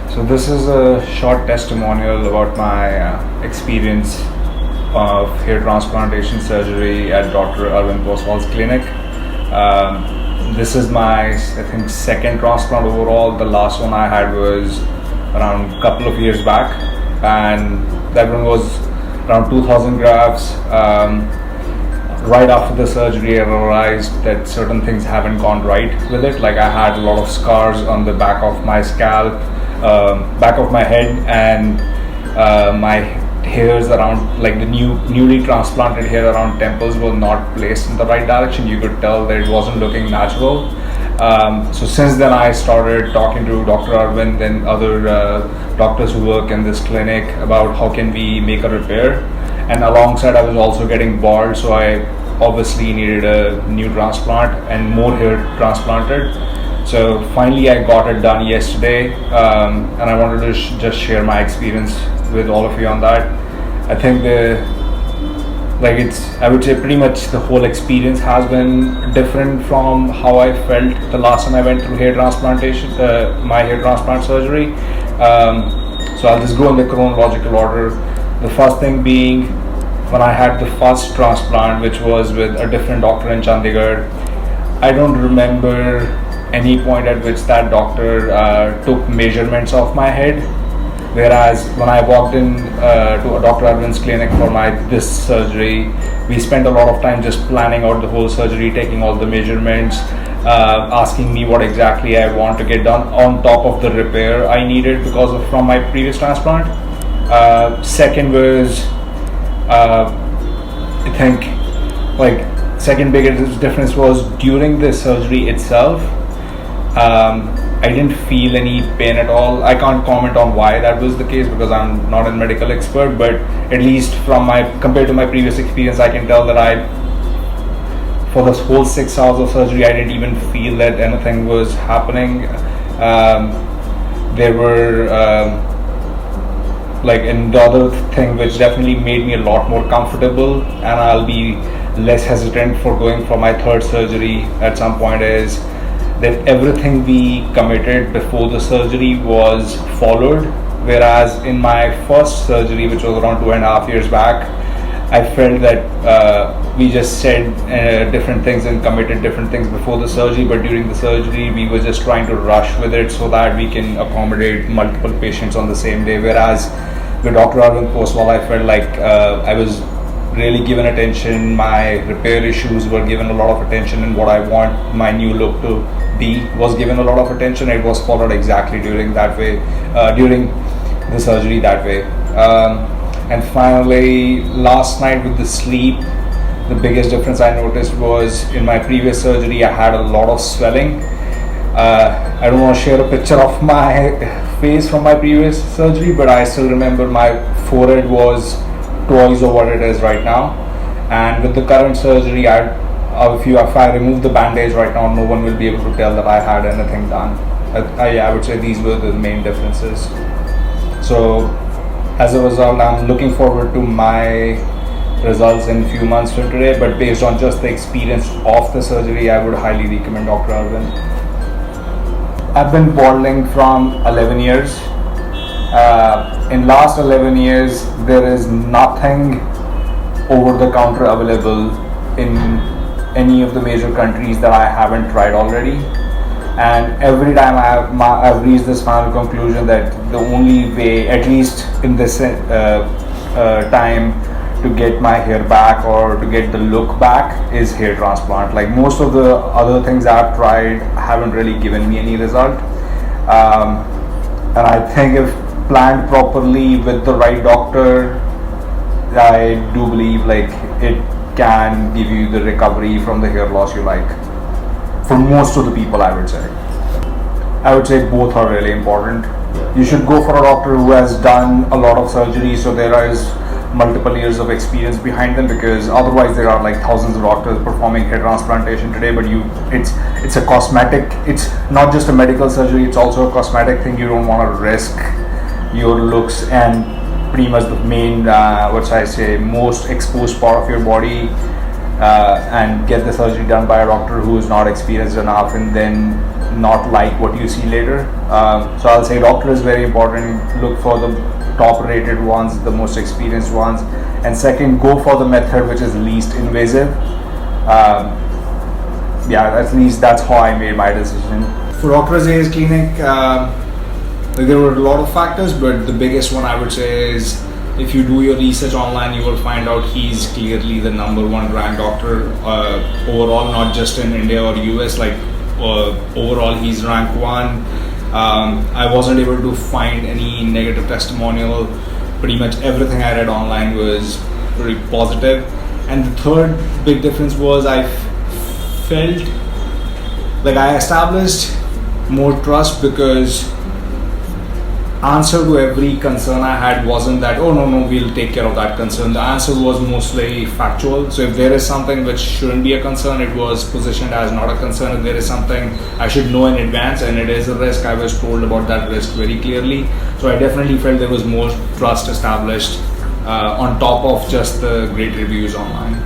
So this is a short testimonial about my experience of hair transplantation surgery at Dr. Arvind Poswal's clinic. This is my, I think, second transplant overall. The last one I had was around a couple of years back, and that one was around 2,000 grafts. Right after the surgery, I realized that certain things haven't gone right with it. Like, I had a lot of scars on the back of my scalp, back of my head, and my hairs around, like the newly transplanted hair around temples, were not placed in the right direction. You could tell that it wasn't looking natural. So since then, I started talking to Dr. Arvind and other doctors who work in this clinic about how can we make a repair. And alongside, I was also getting bald, so I obviously needed a new transplant and more hair transplanted. So finally, I got it done yesterday, and I wanted to just share my experience with all of you on that. I think I would say pretty much the whole experience has been different from how I felt the last time I went through hair transplantation, my hair transplant surgery. So I'll just go in the chronological order. The first thing being, when I had the first transplant, which was with a different doctor in Chandigarh, I don't remember any point at which that doctor took measurements of my head. Whereas when I walked in to Dr. Arvind's clinic for this surgery, we spent a lot of time just planning out the whole surgery, taking all the measurements, asking me what exactly I want to get done on top of the repair I needed from my previous transplant. Second was, I think, second biggest difference was during the surgery itself. I didn't feel any pain at all. I can't comment on why that was the case because I'm not a medical expert, but at least compared to my previous experience, I can tell that for this whole 6 hours of surgery, I didn't even feel that anything was happening. There were, and the other thing which definitely made me a lot more comfortable, and I'll be less hesitant for going for my third surgery at some point, is that everything we committed before the surgery was followed. Whereas in my first surgery, which was around 2.5 years back, I felt that we just said different things and committed different things before the surgery, but during the surgery we were just trying to rush with it so that we can accommodate multiple patients on the same day. Whereas with Dr. Arvind Poswal, I felt like I was really given attention. My repair issues were given a lot of attention, and what I want my new look to be was given a lot of attention. It was followed exactly during the surgery that way. And finally, last night with the sleep, the biggest difference I noticed was in my previous surgery, I had a lot of swelling. I don't want to share a picture of my face from my previous surgery, but I still remember my forehead was twice of what it is right now. And with the current surgery, if I remove the bandage right now, no one will be able to tell that I had anything done. I would say these were the main differences. So as a result, I'm looking forward to my results in a few months from today, but based on just the experience of the surgery, I would highly recommend Dr. Arvind. I've been balding from 11 years. In last 11 years, there is nothing over the counter available in any of the major countries that I haven't tried already. And every time I've reached this final conclusion that the only way, at least in this time, to get my hair back or to get the look back is hair transplant. Like most of the other things I've tried haven't really given me any result. And I think if planned properly with the right doctor, I do believe it can give you the recovery from the hair loss you like. For most of the people, I would say both are really important. You should go for a doctor who has done a lot of surgery, so there is multiple years of experience behind them, because otherwise there are thousands of doctors performing hair transplantation today, but it's a cosmetic, it's not just a medical surgery, it's also a cosmetic thing. You don't want to risk your looks and pretty much the main most exposed part of your body and get the surgery done by a doctor who is not experienced enough, and then not like what you see later. So I'll say doctor is very important. Look for the top rated ones, the most experienced ones, and second, go for the method which is least invasive. At least that's how I made my decision. For Dr. Azay's clinic, there were a lot of factors, but the biggest one I would say is, if you do your research online, you will find out he's clearly the number one ranked doctor overall, not just in India or US. Overall, he's ranked one. I wasn't able to find any negative testimonial. Pretty much everything I read online was very positive. And the third big difference was I felt like I established more trust, because answer to every concern I had wasn't that, oh no, we'll take care of that concern. The answer was mostly factual. So if there is something which shouldn't be a concern, it was positioned as not a concern. If there is something I should know in advance and it is a risk, I was told about that risk very clearly. So I definitely felt there was more trust established on top of just the great reviews online.